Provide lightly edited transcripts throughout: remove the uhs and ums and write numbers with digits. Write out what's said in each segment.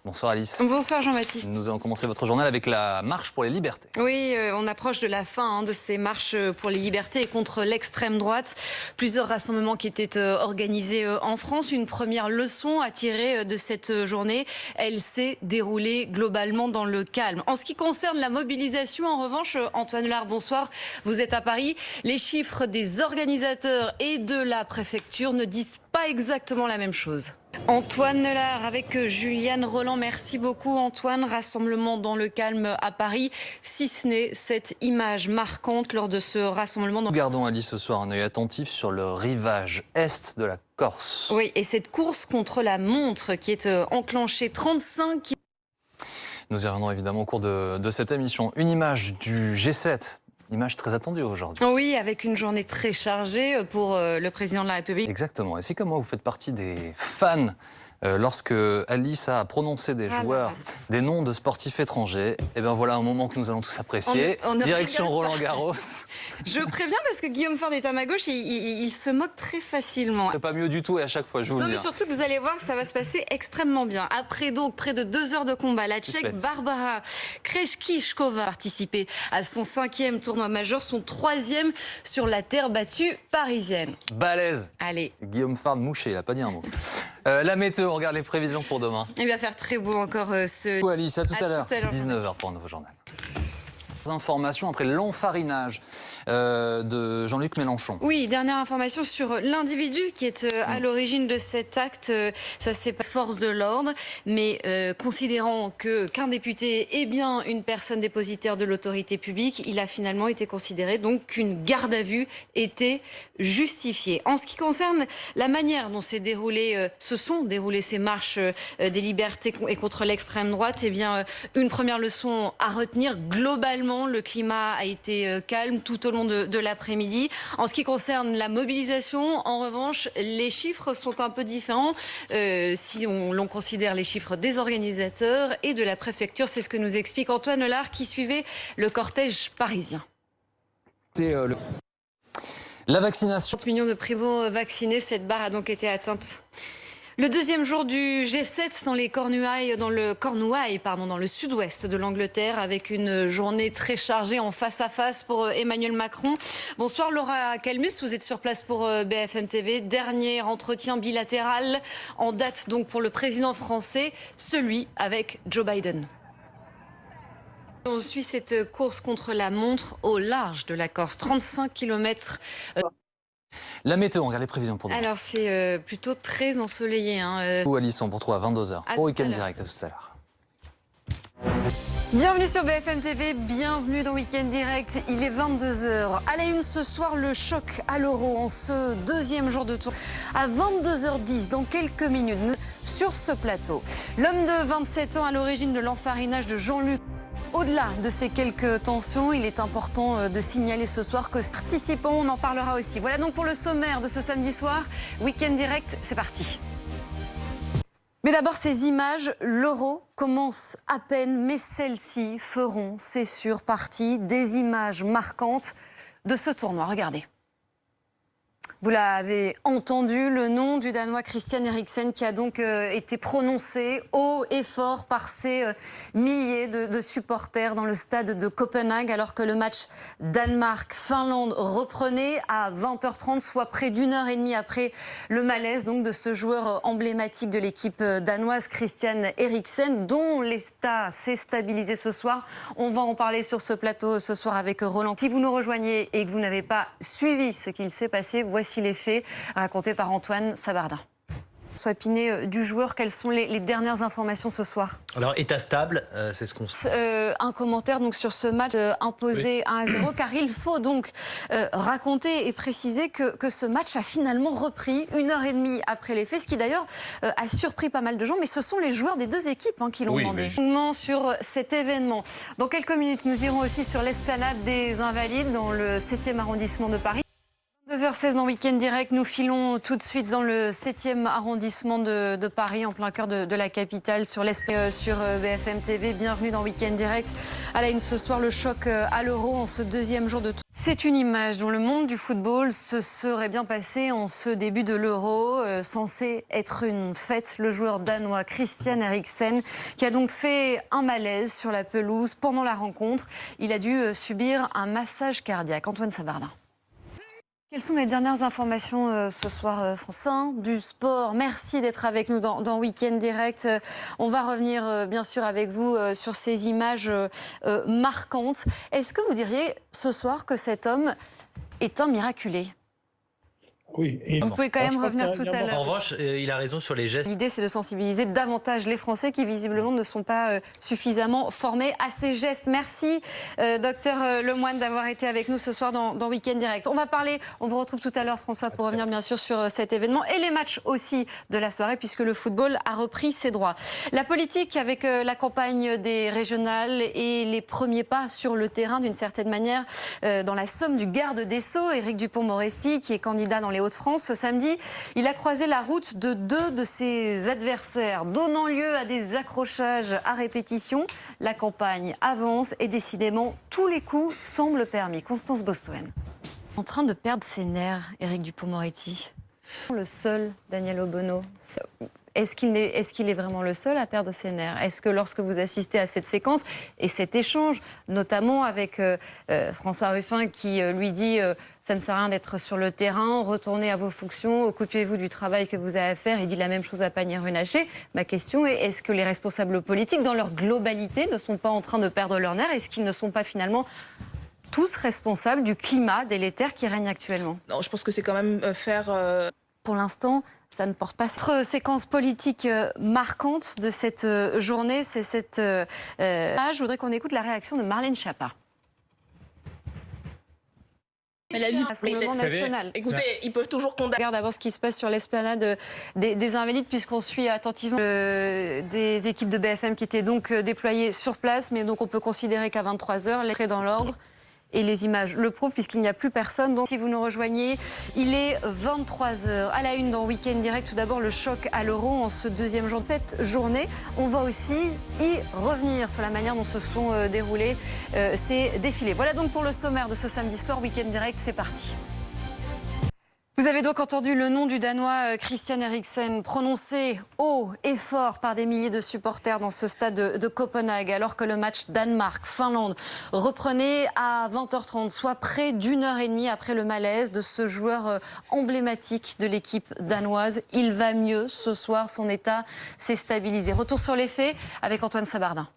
Bonsoir Alice. Bonsoir Jean-Baptiste. Nous allons commencer votre journal avec la marche pour les libertés. Oui, on approche de la fin de ces marches pour les libertés et contre l'extrême droite. Plusieurs rassemblements qui étaient organisés en France. Une première leçon à tirer de cette journée. Elle s'est déroulée globalement dans le calme. En ce qui concerne la mobilisation, en revanche, Antoine Lard, bonsoir. Vous êtes à Paris. Les chiffres des organisateurs et de la préfecture ne disent pas exactement la même chose. Antoine Lard avec Juliane Roland. Merci beaucoup Antoine. Rassemblement dans le calme à Paris, si ce n'est cette image marquante lors de ce rassemblement. Nous gardons Alice ce soir un œil attentif sur le rivage est de la Corse. Oui, et cette course contre la montre qui est enclenchée 35. Nous y reviendrons évidemment au cours de cette émission. Une image du G7. Image très attendue aujourd'hui. Oui, avec une journée très chargée pour le président de la République. Exactement. Et si comme moi vous faites partie des fans, lorsque Alice a prononcé des joueurs, des noms de sportifs étrangers, et bien voilà un moment que nous allons tous apprécier. Direction Roland Garros. Je préviens parce que Guillaume Ford est à ma gauche et il se moque très facilement. C'est pas mieux du tout et à chaque fois, je vous le dis. Non mais surtout que vous allez voir, ça va se passer extrêmement bien. Après donc près de 2 heures de combat, la Tchèque Barbara Krejcikova a participé à son 5e tournoi majeur, son 3e sur la terre battue parisienne. Balèze. Allez. Guillaume Fard mouché, il n'a pas dit un mot. La météo, on regarde les prévisions pour demain. Il va faire très beau encore ce... Alice, à tout à l'heure. 19h pour un nouveau journal. Informations après l'enfarinage de Jean-Luc Mélenchon. Oui, dernière information sur l'individu qui est à l'origine de cet acte. Ça, c'est pas force de l'ordre, mais considérant qu'un député est bien une personne dépositaire de l'autorité publique, il a finalement été considéré donc qu'une garde à vue était justifiée. En ce qui concerne la manière dont se sont déroulées ces marches des libertés et contre l'extrême droite, eh bien, une première leçon à retenir globalement. Le climat a été calme tout au long de l'après-midi. En ce qui concerne la mobilisation, en revanche, les chiffres sont un peu différents si l'on considère les chiffres des organisateurs et de la préfecture. C'est ce que nous explique Antoine Lard qui suivait le cortège parisien. La vaccination. 30 millions de primo-vaccinés, cette barre a donc été atteinte. Le deuxième jour du G7 dans le sud-ouest de l'Angleterre, avec une journée très chargée en face-à-face pour Emmanuel Macron. Bonsoir Laura Calmus, vous êtes sur place pour BFM TV. Dernier entretien bilatéral en date donc pour le président français, celui avec Joe Biden. On suit cette course contre la montre au large de la Corse, 35 km. La météo, on regarde les prévisions pour demain. Alors c'est plutôt très ensoleillé. Alice, on vous retrouve à 22h pour Week-end Direct. À tout à l'heure. Bienvenue sur BFM TV, bienvenue dans Week-end Direct. Il est 22h. À la une ce soir, le choc à l'euro en ce deuxième jour de tour. À 22h10, dans quelques minutes, sur ce plateau, l'homme de 27 ans à l'origine de l'enfarinage de Jean-Luc. Au-delà de ces quelques tensions, il est important de signaler ce soir que participants, on en parlera aussi. Voilà donc pour le sommaire de ce samedi soir. Week-end Direct, c'est parti. Mais d'abord, ces images, l'euro commence à peine, mais celles-ci feront, c'est sûr, partie des images marquantes de ce tournoi. Regardez. Vous l'avez entendu, le nom du Danois Christian Eriksen qui a donc été prononcé haut et fort par ces milliers de supporters dans le stade de Copenhague alors que le match Danemark-Finlande reprenait à 20h30, soit près d'une heure et demie après le malaise donc de ce joueur emblématique de l'équipe danoise Christian Eriksen dont l'état s'est stabilisé ce soir. On va en parler sur ce plateau ce soir avec Roland. Si vous nous rejoignez et que vous n'avez pas suivi ce qu'il s'est passé, voici les faits racontés par Antoine Sabardin. Soipiné du joueur, quelles sont les dernières informations ce soir? Alors, état stable, c'est ce qu'on sait. Un commentaire donc, sur ce match imposé 1-0, car il faut donc raconter et préciser que ce match a finalement repris 1h30 après les faits, ce qui d'ailleurs a surpris pas mal de gens, mais ce sont les joueurs des deux équipes qui l'ont demandé. Sur cet événement. Dans quelques minutes, nous irons aussi sur l'esplanade des Invalides, dans le 7e arrondissement de Paris. 2h16 dans Week-end Direct, nous filons tout de suite dans le 7e arrondissement de Paris, en plein cœur de la capitale, sur BFM TV. Bienvenue dans Week-end Direct. À la une ce soir, le choc à l'Euro en ce deuxième jour de tour. C'est une image dont le monde du football se serait bien passé en ce début de l'Euro, censé être une fête. Le joueur danois Christian Eriksen, qui a donc fait un malaise sur la pelouse pendant la rencontre. Il a dû subir un massage cardiaque. Antoine Sabardin. Quelles sont les dernières informations ce soir, France 1, du sport? Merci d'être avec nous dans Week-end Direct. On va revenir bien sûr avec vous sur ces images marquantes. Est-ce que vous diriez ce soir que cet homme est un miraculé? Oui. Vous pouvez quand même revenir tout à l'heure. En revanche, il a raison sur les gestes. L'idée, c'est de sensibiliser davantage les Français qui, visiblement, ne sont pas suffisamment formés à ces gestes. Merci, docteur Lemoine, d'avoir été avec nous ce soir dans Week-end Direct. On vous retrouve tout à l'heure, François, pour revenir bien sûr sur cet événement et les matchs aussi de la soirée, puisque le football a repris ses droits. La politique, avec la campagne des régionales et les premiers pas sur le terrain, d'une certaine manière, dans la Somme du garde des Sceaux, Éric Dupond-Moretti, qui est candidat dans les Hauts-de-France ce samedi, il a croisé la route de deux de ses adversaires, donnant lieu à des accrochages à répétition. La campagne avance et décidément, tous les coups semblent permis. Constance Bostoen. En train de perdre ses nerfs, Éric Dupond-Moretti. Le seul, Daniel Obono. Est-ce qu'il est vraiment le seul à perdre ses nerfs? Est-ce que lorsque vous assistez à cette séquence et cet échange, notamment avec François Ruffin qui lui dit ça ne sert à rien d'être sur le terrain, retournez à vos fonctions, occupez-vous du travail que vous avez à faire, il dit la même chose à Pannier-Runacher. Ma question est, est-ce que les responsables politiques, dans leur globalité, ne sont pas en train de perdre leurs nerfs? Est-ce qu'ils ne sont pas finalement tous responsables du climat délétère qui règne actuellement? Non, je pense que c'est quand même faire... Pour l'instant, ça ne porte pas. Autre séquence politique marquante de cette journée, c'est cette... je voudrais qu'on écoute la réaction de Marlène Schiappa. Mais la vie, national. Écoutez, ils peuvent toujours condamner. Regarde d'abord ce qui se passe sur l'esplanade des Invalides, puisqu'on suit attentivement des équipes de BFM qui étaient donc déployées sur place. Mais donc on peut considérer qu'à 23h, les traits dans l'ordre. Et les images le prouvent puisqu'il n'y a plus personne. Donc si vous nous rejoignez, il est 23h. À la une dans Week-end Direct, tout d'abord le choc à l'Euro en ce deuxième jour de cette journée. On va aussi y revenir sur la manière dont se sont déroulés ces défilés. Voilà donc pour le sommaire de ce samedi soir. Week-end Direct, c'est parti. Vous avez donc entendu le nom du Danois Christian Eriksen prononcé haut et fort par des milliers de supporters dans ce stade de Copenhague, alors que le match Danemark-Finlande reprenait à 20h30, soit près d'une heure et demie après le malaise de ce joueur emblématique de l'équipe danoise. Il va mieux ce soir, son état s'est stabilisé. Retour sur les faits avec Antoine Sabardin.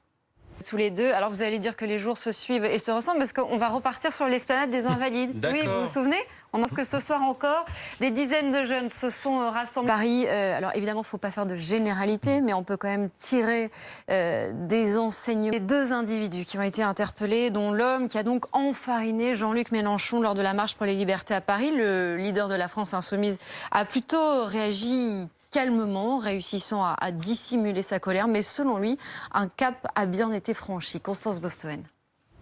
Tous les deux. Alors vous allez dire que les jours se suivent et se ressemblent parce qu'on va repartir sur l'esplanade des Invalides. Oui, vous vous souvenez? On offre que ce soir encore, des dizaines de jeunes se sont rassemblés. Paris, alors évidemment, il ne faut pas faire de généralité, mais on peut quand même tirer des enseignements. Les deux individus qui ont été interpellés, dont l'homme qui a donc enfariné Jean-Luc Mélenchon lors de la marche pour les libertés à Paris. Le leader de la France insoumise a plutôt réagi calmement, réussissant à dissimuler sa colère. Mais selon lui, un cap a bien été franchi. Constance Bostoen.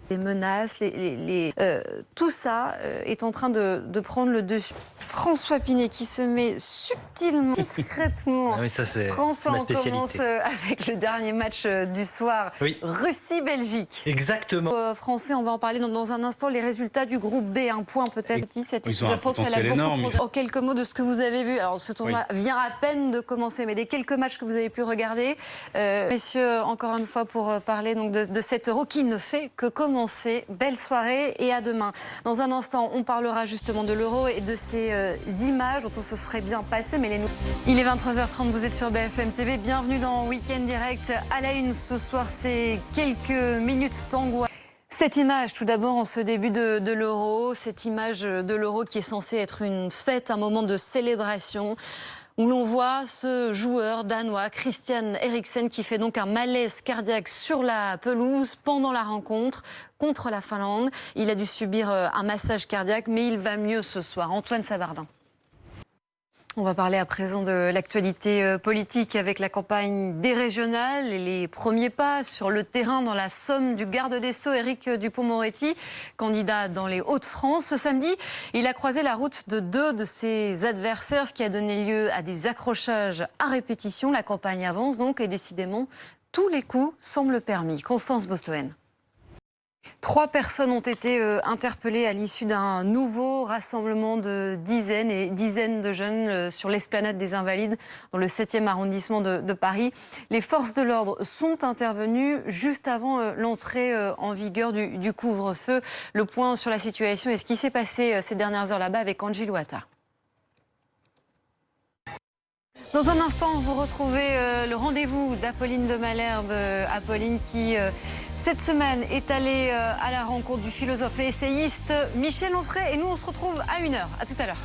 Les menaces, tout ça est en train de prendre le dessus. François Pinet qui se met subtilement, discrètement. Ah oui, ça c'est François, ma on spécialité. commence avec le dernier match du soir. Oui. Russie-Belgique. Exactement. Français, on va en parler dans un instant. Les résultats du groupe B, un point peut-être. Ils ont un potentiel énorme. En quelques mots de ce que vous avez vu. Alors ce tournoi vient à peine de commencer, mais des quelques matchs que vous avez pu regarder. Messieurs, encore une fois pour parler donc de cet Euro qui ne fait que commencer. Belle soirée et à demain. Dans un instant, on parlera justement de l'Euro et de ces images dont on se serait bien passé. Mais il est 23h30, vous êtes sur BFM TV. Bienvenue dans Week-end Direct. À la une ce soir, c'est quelques minutes d'angoisse. Cette image, tout d'abord, en ce début de l'Euro, cette image de l'Euro qui est censée être une fête, un moment de célébration, où l'on voit ce joueur danois, Christian Eriksen, qui fait donc un malaise cardiaque sur la pelouse pendant la rencontre contre la Finlande. Il a dû subir un massage cardiaque, mais il va mieux ce soir. Antoine Sabardin. On va parler à présent de l'actualité politique avec la campagne des régionales et les premiers pas sur le terrain dans la Somme du garde des Sceaux, Éric Dupond-Moretti, candidat dans les Hauts-de-France. Ce samedi, il a croisé la route de 2 de ses adversaires, ce qui a donné lieu à des accrochages à répétition. La campagne avance donc et décidément, tous les coups semblent permis. Constance Bostoen. 3 personnes ont été interpellées à l'issue d'un nouveau rassemblement de dizaines et dizaines de jeunes sur l'esplanade des Invalides dans le 7e arrondissement de Paris. Les forces de l'ordre sont intervenues juste avant l'entrée en vigueur du couvre-feu. Le point sur la situation et ce qui s'est passé ces dernières heures là-bas avec Angie Louata. Dans un instant, vous retrouvez le rendez-vous d'Apolline de Malherbe. Apolline qui, cette semaine, est allée à la rencontre du philosophe et essayiste Michel Onfray. Et nous, on se retrouve à 1h. À tout à l'heure.